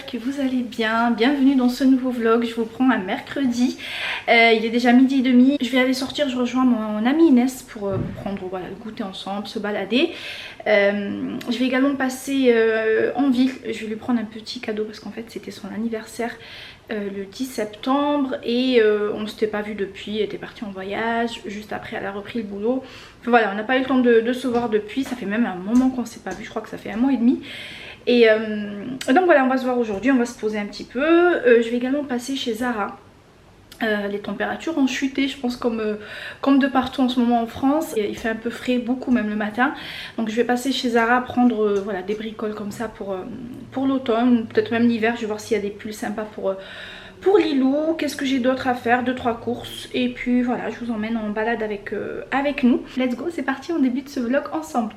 que vous allez bien. Bienvenue dans ce nouveau vlog. Je vous prends un mercredi. Il est déjà 12h30. Je vais aller sortir, je rejoins mon amie Inès pour prendre le goûter ensemble, se balader. Je vais également passer en ville. Je vais lui prendre un petit cadeau parce qu'en fait c'était son anniversaire le 10 septembre et on ne s'était pas vu depuis. Elle était partie en voyage. Juste après elle a repris le boulot. Enfin, voilà, on n'a pas eu le temps de se voir depuis. Ça fait même un moment qu'on ne s'est pas vu. Je crois que ça fait 1 mois et demi. Et donc voilà, on va se voir aujourd'hui, on va se poser un petit peu. Je vais également passer chez Zara. Les températures ont chuté, je pense, comme de partout en ce moment en France. Il fait un peu frais, beaucoup même le matin. Donc je vais passer chez Zara prendre voilà, des bricoles comme ça pour l'automne, peut-être même l'hiver. Je vais voir s'il y a des pulls sympas pour Lilou. Qu'est-ce que j'ai d'autre à faire? 2-3 courses. Et puis voilà, je vous emmène en balade avec nous. Let's go, c'est parti, on débute ce vlog ensemble.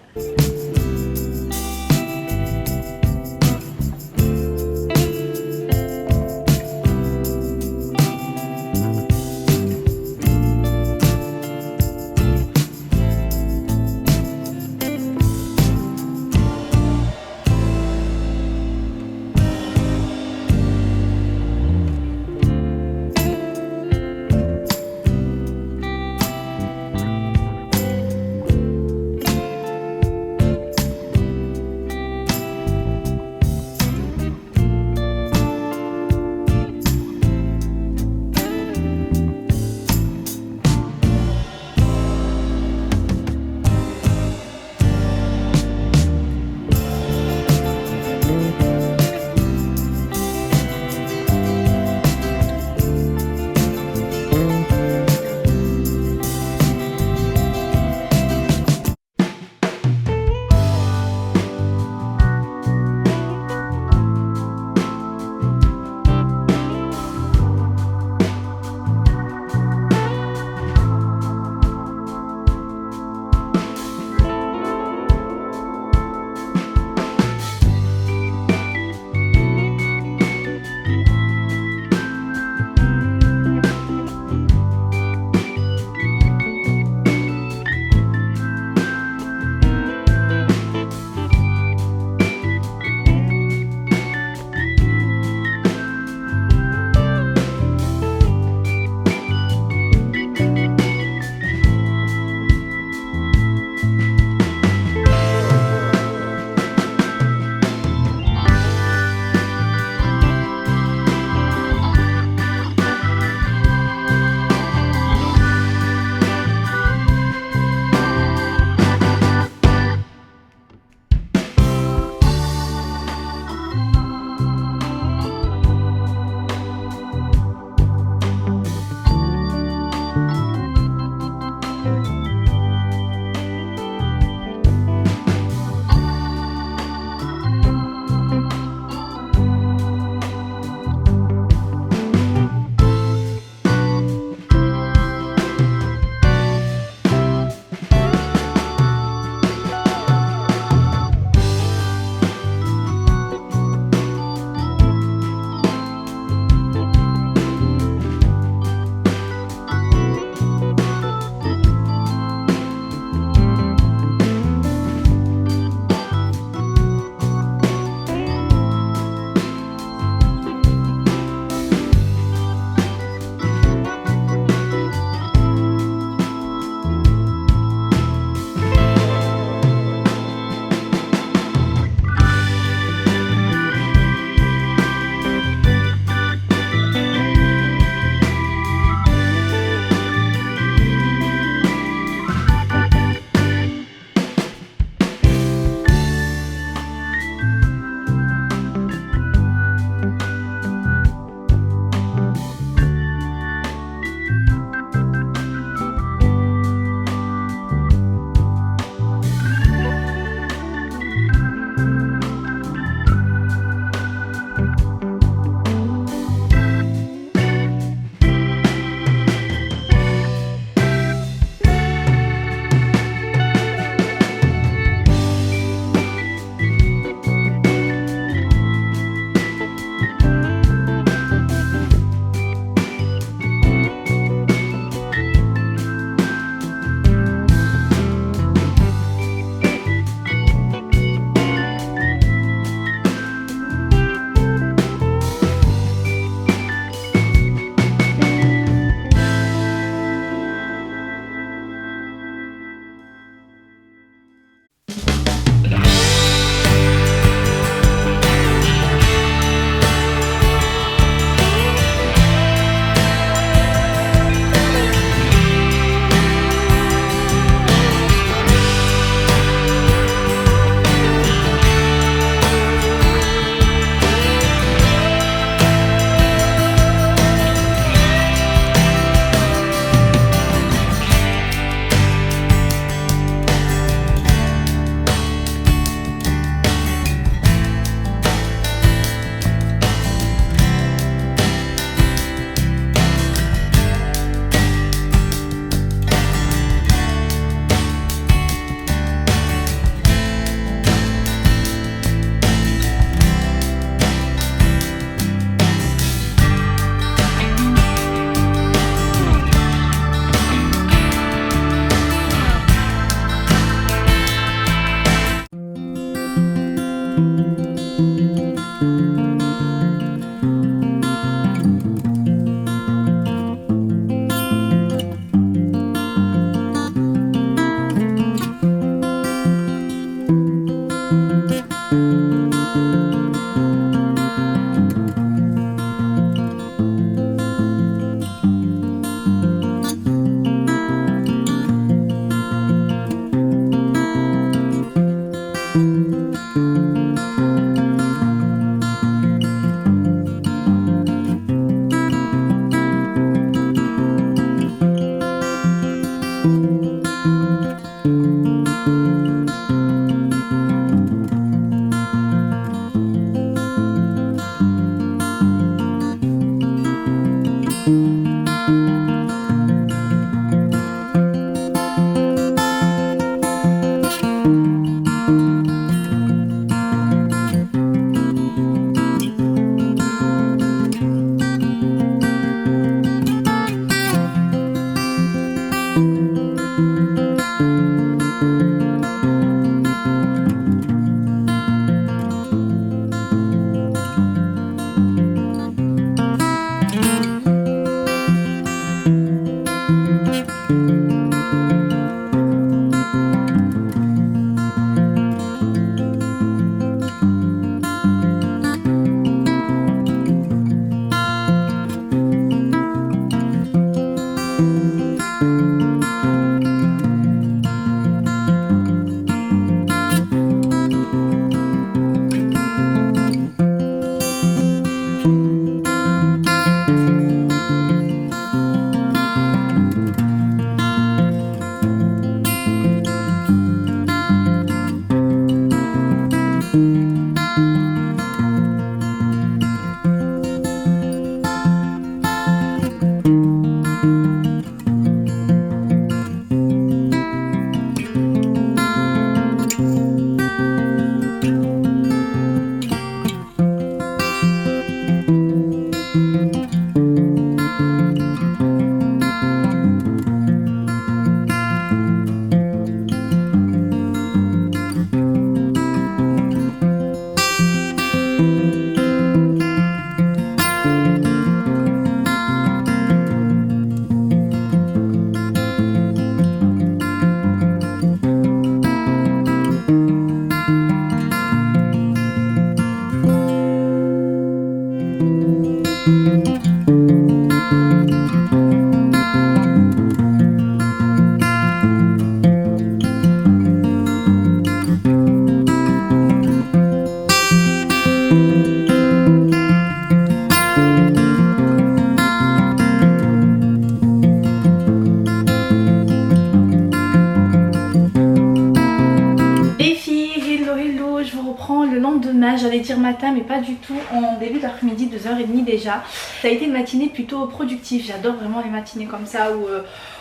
dire matin, mais pas du tout, en début d'après-midi, 2h30 déjà. Ça a été une matinée plutôt productive. J'adore vraiment les matinées comme ça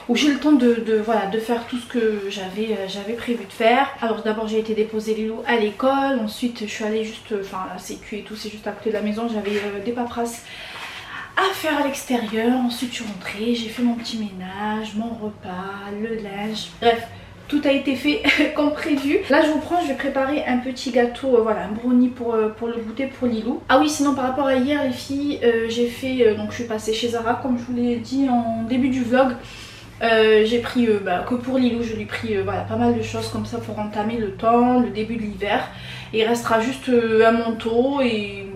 où j'ai le temps voilà, de faire tout ce que j'avais prévu de faire. Alors d'abord j'ai été déposer Lilou à l'école, ensuite je suis allée juste, enfin la sécu et tout, c'est juste à côté de la maison, j'avais des paperasses à faire à l'extérieur. Ensuite je suis rentrée, j'ai fait mon petit ménage, mon repas, le linge, bref. Tout a été fait comme prévu. Là je vous prends, je vais préparer un petit gâteau, voilà, un brownie pour le goûter pour Lilou. Ah oui, sinon par rapport à hier les filles, j'ai fait, donc je suis passée chez Zara comme je vous l'ai dit en début du vlog. J'ai pris que pour Lilou, je lui ai pris voilà, pas mal de choses comme ça pour entamer le temps, le début de l'hiver. Il restera juste un manteau et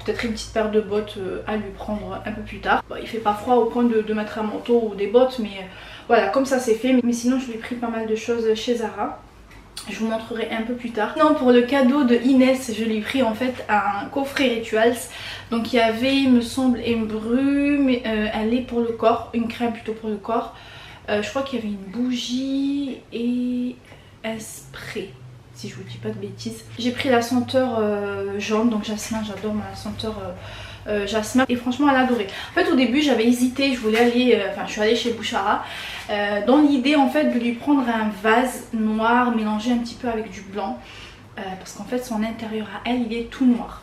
peut-être une petite paire de bottes à lui prendre un peu plus tard. Bon, il fait pas froid au point de mettre un manteau ou des bottes, mais voilà, comme ça c'est fait. Mais sinon je lui ai pris pas mal de choses chez Zara. Je vous montrerai un peu plus tard. Non, pour le cadeau de Inès, je lui ai pris en fait un coffret Rituals. Donc il y avait, il me semble, une brume, un lait pour le corps, une crème plutôt pour le corps. Je crois qu'il y avait une bougie et un spray, si je vous dis pas de bêtises. J'ai pris la senteur jaune, donc jasmin, j'adore ma senteur jasmin. Et franchement elle a adoré. En fait au début j'avais hésité, je voulais aller, je suis allée chez Bouchara. Dans l'idée en fait de lui prendre un vase noir mélangé un petit peu avec du blanc. Parce qu'en fait son intérieur à elle il est tout noir.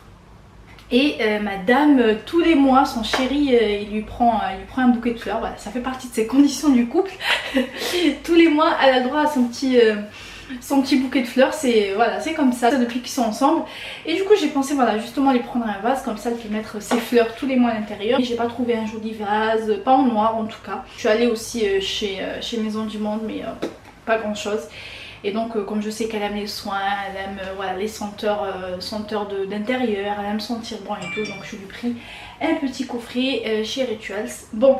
Et madame, tous les mois, son chéri, il lui prend un bouquet de fleurs. Voilà, ça fait partie de ses conditions du couple. Tous les mois, elle a le droit à son petit bouquet de fleurs. C'est voilà, c'est comme ça depuis qu'ils sont ensemble. Et du coup, j'ai pensé voilà, justement lui prendre un vase. Comme ça, elle peut mettre ses fleurs tous les mois à l'intérieur. J'ai pas trouvé un joli vase, pas en noir en tout cas. Je suis allée aussi chez Maison du Monde, mais pas grand chose. Et donc comme je sais qu'elle aime les soins, elle aime voilà, les senteurs d'intérieur, elle aime sentir bon et tout, donc je lui ai pris un petit coffret chez Rituals. Bon,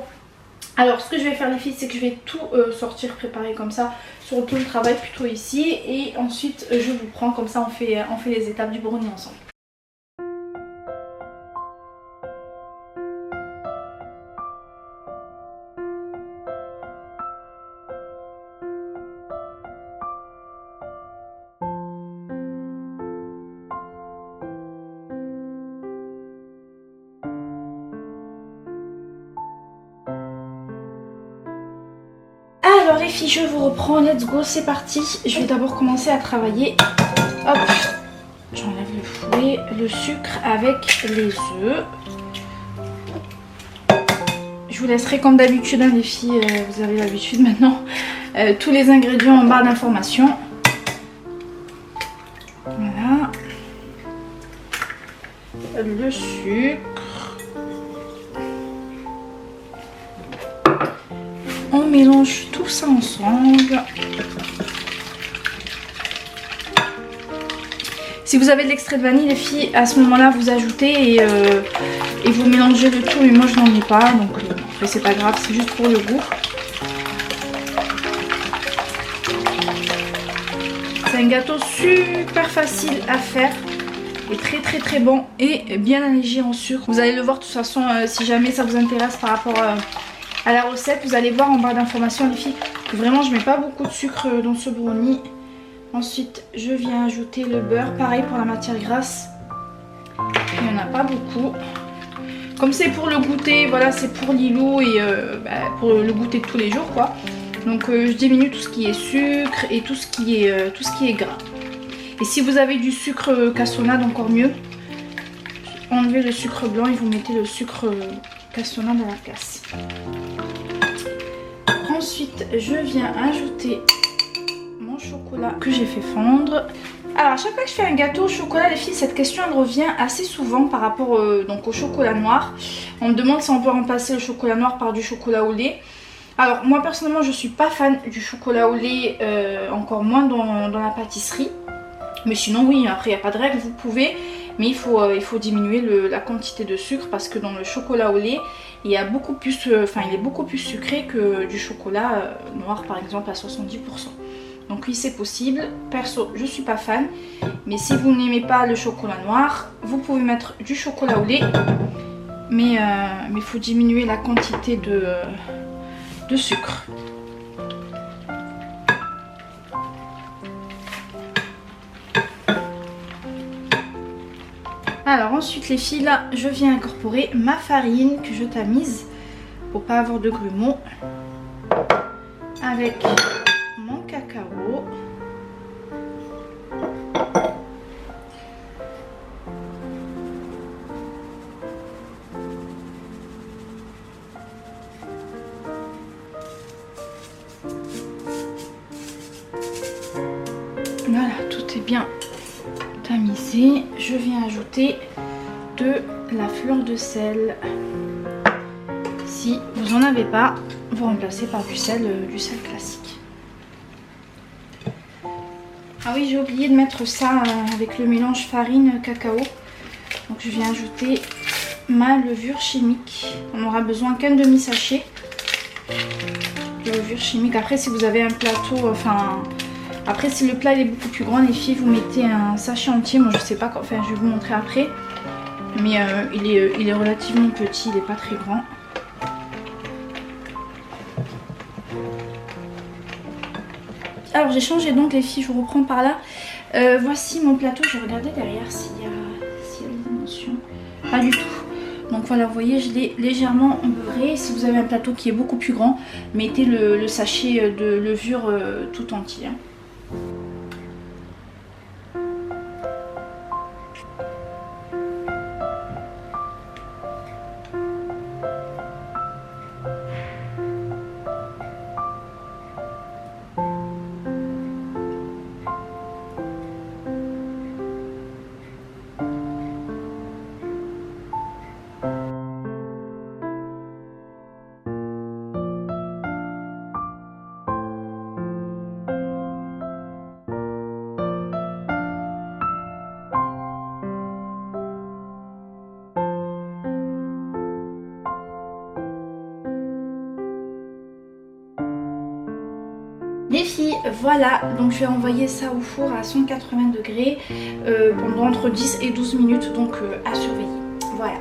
alors ce que je vais faire les filles, c'est que je vais tout sortir, préparer comme ça sur tout le travail plutôt ici. Et ensuite je vous prends, comme ça on fait les étapes du brownie ensemble. Alors les filles, je vous reprends, let's go, c'est parti. Je vais d'abord commencer à travailler. Hop, j'enlève le fouet, le sucre avec les œufs. Je vous laisserai comme d'habitude hein, les filles, vous avez l'habitude maintenant, tous les ingrédients en barre d'information. Voilà. Le sucre. On mélange tout ça ensemble. Si vous avez de l'extrait de vanille les filles, à ce moment là vous ajoutez et vous mélangez le tout. Mais moi je n'en ai pas, donc après c'est pas grave, c'est juste pour le goût. C'est un gâteau super facile à faire et très bon et bien allégé en sucre. Vous allez le voir de toute façon si jamais ça vous intéresse par rapport à la recette. Vous allez voir en barre d'informations les filles que vraiment je mets pas beaucoup de sucre dans ce brownie. Ensuite je viens ajouter le beurre, pareil pour la matière grasse. Il n'y en a pas beaucoup. Comme c'est pour le goûter, voilà, c'est pour Lilou et pour le goûter de tous les jours quoi. Donc je diminue tout ce qui est sucre et tout ce qui est gras. Et si vous avez du sucre cassonade, encore mieux. Enlevez le sucre blanc et vous mettez le sucre cassonade à la place. Ensuite je viens ajouter mon chocolat que j'ai fait fondre. Alors à chaque fois que je fais un gâteau au chocolat les filles, cette question elle revient assez souvent par rapport donc au chocolat noir. On me demande si on peut remplacer le chocolat noir par du chocolat au lait. Alors moi personnellement je suis pas fan du chocolat au lait, encore moins dans la pâtisserie. Mais sinon oui, après il n'y a pas de règle, vous pouvez. Mais il faut diminuer la quantité de sucre parce que dans le chocolat au lait, il est beaucoup plus sucré que du chocolat noir par exemple à 70%. Donc oui c'est possible. Perso je suis pas fan. Mais si vous n'aimez pas le chocolat noir, vous pouvez mettre du chocolat au lait. Mais il faut diminuer la quantité de sucre. Alors ensuite les filles, là je viens incorporer ma farine que je tamise pour pas avoir de grumeaux avec mon cacao. Voilà, tout est bien tamisé. Je viens ajouter de la fleur de sel. Si vous n'en avez pas, vous remplacez par du sel classique. Ah oui, j'ai oublié de mettre ça avec le mélange farine cacao. Donc je viens ajouter ma levure chimique. On n'aura besoin qu'un demi-sachet de levure chimique. Après, si vous avez un plateau, après si le plat il est beaucoup plus grand, les filles, vous mettez un sachet entier. Moi je sais pas, enfin je vais vous montrer après. Mais il est relativement petit, il n'est pas très grand. Alors j'ai changé donc les filles, je vous reprends par là. Voici mon plateau, je vais regarder derrière s'il y a les dimensions. Pas du tout. Donc voilà, vous voyez, je l'ai légèrement beurré. Si vous avez un plateau qui est beaucoup plus grand, mettez le sachet de levure tout entier. Les filles, voilà, donc je vais envoyer ça au four à 180 degrés pendant entre 10 et 12 minutes, donc à surveiller. Voilà.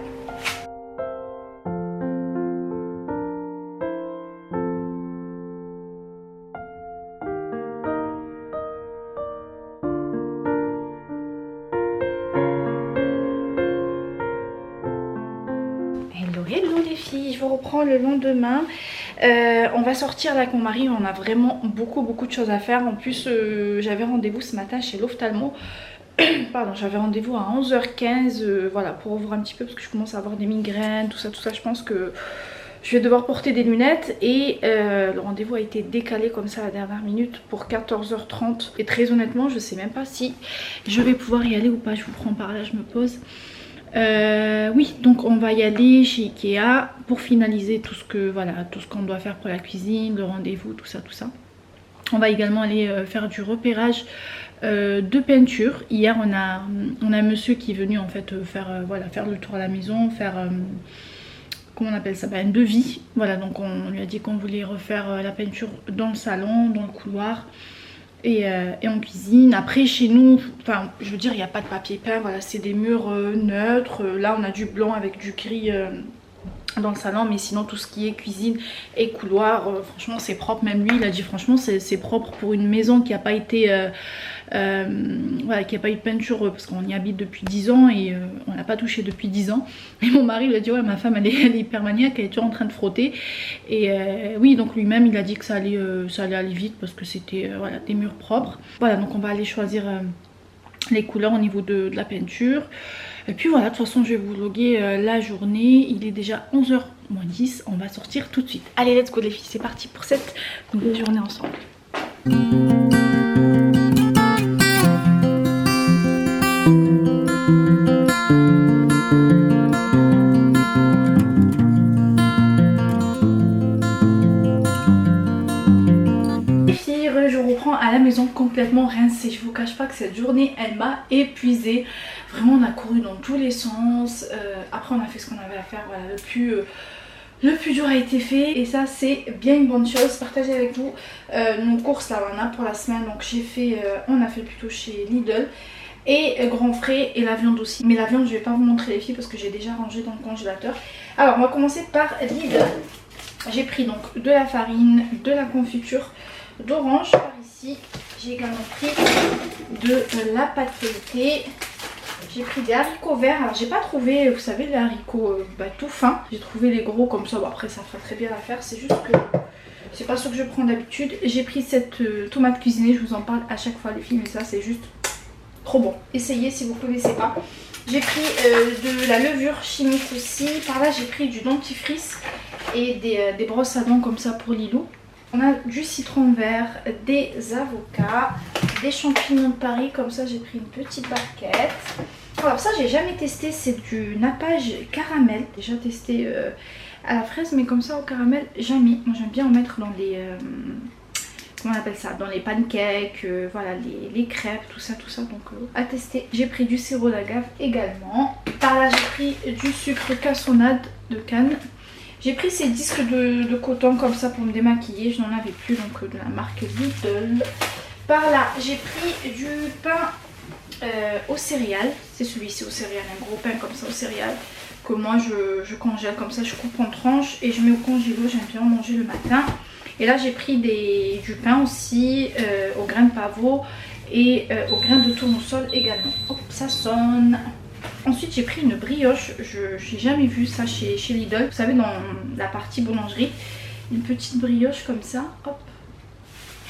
Hello les filles, je vous reprends le lendemain. On va sortir là avec mon mari, on a vraiment beaucoup de choses à faire. En plus j'avais rendez-vous ce matin chez l'ophtalmo. Pardon, j'avais rendez-vous à 11h15, voilà, pour ouvrir un petit peu parce que je commence à avoir des migraines, tout ça. Je pense que je vais devoir porter des lunettes et le rendez-vous a été décalé comme ça à la dernière minute pour 14h30. Et très honnêtement, je sais même pas si je vais pouvoir y aller ou pas. Je vous prends par là, je me pose. Oui, donc on va y aller chez Ikea pour finaliser tout ce qu'on doit faire pour la cuisine, le rendez-vous, tout ça. On va également aller faire du repérage de peinture. Hier on a un monsieur qui est venu en fait faire le tour à la maison, faire comment on appelle ça, un devis. Voilà, donc on lui a dit qu'on voulait refaire la peinture dans le salon, dans le couloir. Et en cuisine. Après chez nous, enfin je veux dire, il n'y a pas de papier peint, voilà, c'est des murs neutres. Là on a du blanc avec du gris dans le salon, mais sinon tout ce qui est cuisine et couloir, franchement c'est propre. Même lui il a dit franchement c'est propre pour une maison qui n'a pas été voilà, qui n'a pas eu de peinture parce qu'on y habite depuis 10 ans et on n'a pas touché depuis 10 ans. Et mon mari il a dit ouais, ma femme elle est hyper maniaque, elle est toujours en train de frotter. Et oui, donc lui-même il a dit que ça allait aller vite parce que c'était voilà, des murs propres. Voilà, donc on va aller choisir les couleurs au niveau de la peinture. Et puis voilà, de toute façon je vais vous vlogger la journée. Il est déjà 11h-10, on va sortir tout de suite. Allez, let's go les filles, c'est parti pour cette nouvelle journée ensemble. Je reprends à la maison complètement rincée. Je vous cache pas que cette journée elle m'a épuisée. Vraiment on a couru dans tous les sens. Après on a fait ce qu'on avait à faire. Voilà, le plus dur a été fait et ça c'est bien une bonne chose. Partager avec vous nos courses là, on a pour la semaine. Donc j'ai fait, on a fait plutôt chez Lidl et Grand Frais et la viande aussi. Mais la viande je vais pas vous montrer les filles parce que j'ai déjà rangé dans le congélateur. Alors on va commencer par Lidl. J'ai pris donc de la farine, de la confiture d'orange par ici. J'ai également pris de la pâte feuilletée. J'ai pris des haricots verts. Alors j'ai pas trouvé, vous savez, les haricots tout fins. J'ai trouvé les gros comme ça. Bon, après ça fera très bien l'affaire. C'est juste que c'est pas ce que je prends d'habitude. J'ai pris cette tomate cuisinée. Je vous en parle à chaque fois les filles. Mais ça c'est juste trop bon. Essayez si vous connaissez pas. J'ai pris de la levure chimique aussi. Par là j'ai pris du dentifrice et des brosses à dents comme ça pour Lilou. On a du citron vert, des avocats, des champignons de Paris, comme ça j'ai pris une petite barquette. Alors ça j'ai jamais testé, c'est du nappage caramel. Déjà testé à la fraise, mais comme ça au caramel jamais. Moi j'aime bien en mettre dans les... comment on appelle ça, dans les pancakes, voilà, les crêpes, tout ça, donc à tester. J'ai pris du sirop d'agave également. Par là j'ai pris du sucre cassonade de canne. J'ai pris ces disques de coton comme ça pour me démaquiller, je n'en avais plus, donc de la marque Lidl. Par là j'ai pris du pain aux céréales, c'est celui-ci aux céréales, un gros pain comme ça aux céréales que moi je congèle comme ça, je coupe en tranches et je mets au congélo, j'aime bien en manger le matin. Et là j'ai pris du pain aussi aux grains de pavot et aux grains de tournesol également. Hop, ça sonne. Ensuite j'ai pris une brioche, je n'ai jamais vu ça chez Lidl. Vous savez, dans la partie boulangerie, une petite brioche comme ça, hop.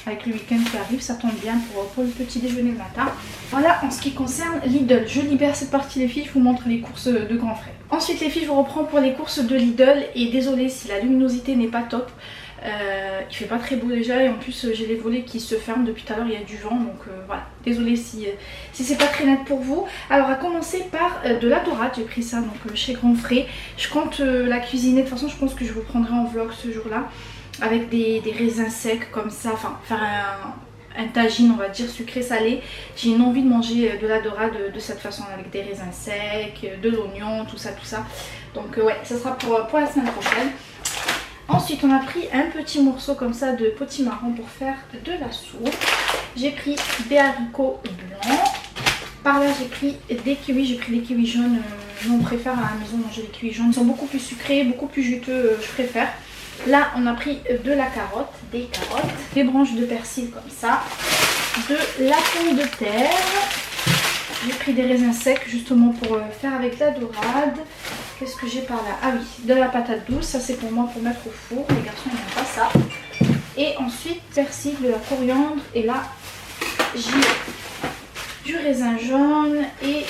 Avec le week-end qui arrive, ça tombe bien pour le petit déjeuner le matin. Voilà en ce qui concerne Lidl. Je libère cette partie les filles, je vous montre les courses de grand frère. Ensuite les filles, je vous reprends pour les courses de Lidl. Et désolée si la luminosité n'est pas top. Il fait pas très beau déjà et en plus j'ai les volets qui se ferment depuis tout à l'heure, il y a du vent, donc voilà, désolée si c'est pas très net pour vous. Alors à commencer par de la dorade, j'ai pris ça donc chez Grand Frais. Je compte la cuisiner, de toute façon je pense que je vous prendrai en vlog ce jour là avec des raisins secs comme ça, enfin faire un tagine on va dire sucré salé. J'ai une envie de manger de la dorade de cette façon avec des raisins secs, de l'oignon, tout ça. Donc ouais, ça sera pour la semaine prochaine. Ensuite on a pris un petit morceau comme ça de potimarron pour faire de la soupe. J'ai pris des haricots blancs. Par là j'ai pris des kiwis, j'ai pris des kiwis jaunes. On préfère à la maison manger les kiwis jaunes. Ils sont beaucoup plus sucrés, beaucoup plus juteux, je préfère. Là on a pris de la carotte, des carottes, des branches de persil comme ça, de la pomme de terre. J'ai pris des raisins secs justement pour faire avec la dorade. Qu'est-ce que j'ai par là? Ah oui, de la patate douce, ça c'est pour moi pour mettre au four. Les garçons ils n'aiment pas ça. Et ensuite persil, de la coriandre. Et là j'ai du raisin jaune et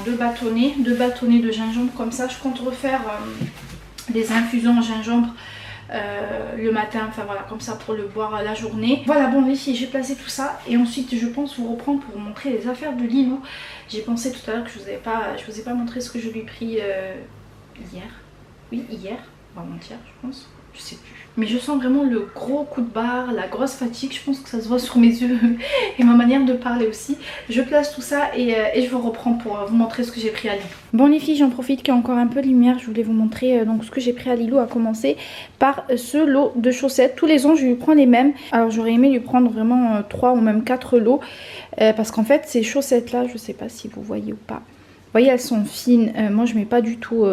deux bâtonnets de gingembre comme ça. Je compte refaire des infusions en gingembre le matin, enfin voilà, comme ça pour le boire la journée. Voilà, bon les filles, j'ai placé tout ça et ensuite je pense vous reprendre pour vous montrer les affaires de Lilou. J'ai pensé tout à l'heure que je vous ai pas montré ce que je lui ai pris hier. Oui, hier, avant-hier je pense, je sais plus. Mais je sens vraiment le gros coup de barre, la grosse fatigue, je pense que ça se voit sur mes yeux et ma manière de parler aussi. Je place tout ça et je vous reprends pour vous montrer ce que j'ai pris à Lilou. Bon les filles, j'en profite qu'il y a encore un peu de lumière, je voulais vous montrer donc ce que j'ai pris à Lilou, à commencer par ce lot de chaussettes. Tous les ans je lui prends les mêmes, alors j'aurais aimé lui prendre vraiment 3 ou même 4 lots parce qu'en fait ces chaussettes là, je sais pas si vous voyez ou pas, vous voyez elles sont fines, moi je mets pas du tout...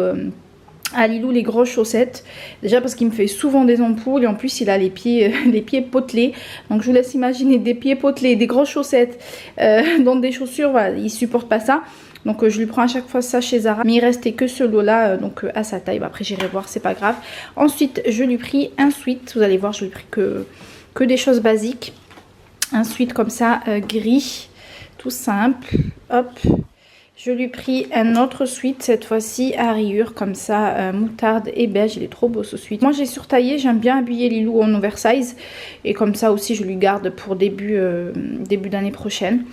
à Lilou les grosses chaussettes, déjà parce qu'il me fait souvent des ampoules et en plus il a les pieds potelés, donc je vous laisse imaginer des pieds potelés, des grosses chaussettes dans des chaussures, voilà, il supporte pas ça. Donc je lui prends à chaque fois ça chez Zara, mais il restait que ce lot là donc à sa taille. Bah, après j'irai voir, c'est pas grave. Ensuite je lui ai pris un sweat, vous allez voir, je lui ai pris que des choses basiques, un sweat comme ça gris, tout simple, hop. Je lui ai pris un autre sweat, cette fois-ci à rayures comme ça, moutarde et beige. Il est trop beau ce sweat. Moi j'ai surtaillé, j'aime bien habiller Lilou en oversize. Et comme ça aussi je lui garde pour début d'année prochaine.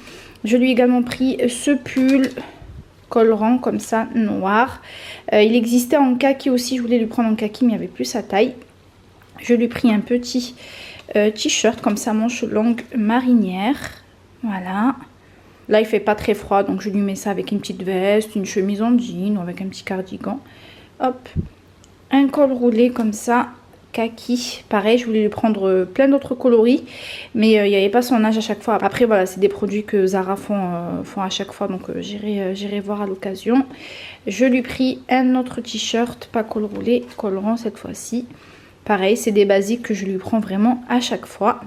Je lui ai également pris ce pull colorant comme ça, noir. Il existait en kaki aussi, je voulais lui prendre en kaki mais il n'y avait plus sa taille. Je lui ai pris un petit t-shirt comme ça, manche longue marinière. Voilà. Là il fait pas très froid donc je lui mets ça avec une petite veste, une chemise en jean ou avec un petit cardigan. Hop, un col roulé comme ça, kaki. Pareil, je voulais lui prendre plein d'autres coloris mais il n'y avait pas son âge à chaque fois. Après voilà, c'est des produits que Zara font à chaque fois donc j'irai voir à l'occasion. Je lui ai pris un autre t-shirt, pas col roulé, col rond cette fois-ci. Pareil, c'est des basiques que je lui prends vraiment à chaque fois.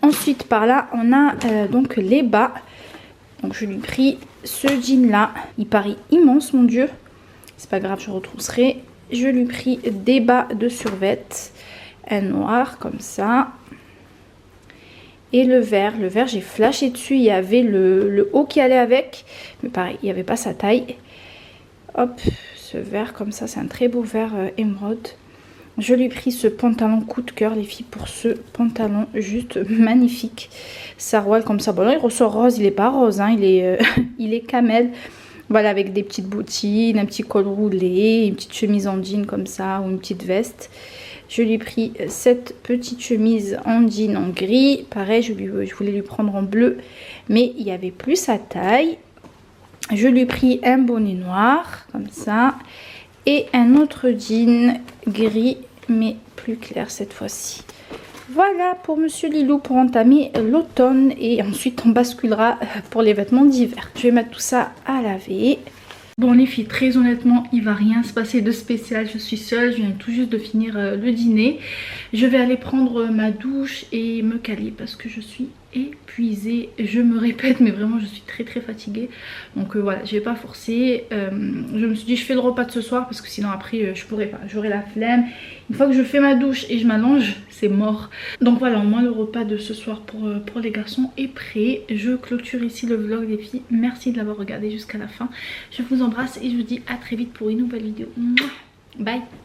Ensuite par là on a donc les bas. Donc je lui ai pris ce jean là. Il paraît immense mon dieu. C'est pas grave, je retrousserai. Je lui ai pris des bas de survêt. Un noir comme ça. Et le vert j'ai flashé dessus. Il y avait le haut qui allait avec. Mais pareil, il n'y avait pas sa taille. Hop, ce vert comme ça. C'est un très beau vert émeraude. Je lui ai pris ce pantalon coup de cœur les filles pour ce pantalon juste magnifique. Sarouel comme ça. Bon là il ressort rose, il n'est pas rose, hein, il est camel. Voilà, avec des petites bottines, un petit col roulé, une petite chemise en jean comme ça ou une petite veste. Je lui ai pris cette petite chemise en jean en gris. Pareil, je voulais lui prendre en bleu, mais il n'y avait plus sa taille. Je lui ai pris un bonnet noir comme ça. Et un autre jean gris, mais plus clair cette fois-ci. Voilà pour Monsieur Lilou pour entamer l'automne. Et ensuite on basculera pour les vêtements d'hiver. Je vais mettre tout ça à laver. Bon les filles, très honnêtement, il va rien se passer de spécial. Je suis seule, je viens tout juste de finir le dîner. Je vais aller prendre ma douche et me caler parce que je suis épuisée. Je me répète, mais vraiment je suis très fatiguée. Donc voilà, je vais pas forcer. Je me suis dit je fais le repas de ce soir parce que sinon après je pourrais pas, j'aurai la flemme. Une fois que je fais ma douche et je m'allonge, c'est mort. Donc voilà, au moins le repas de ce soir pour les garçons est prêt. Je clôture ici le vlog les filles. Merci de l'avoir regardé jusqu'à la fin. Je vous embrasse et je vous dis à très vite pour une nouvelle vidéo. Bye.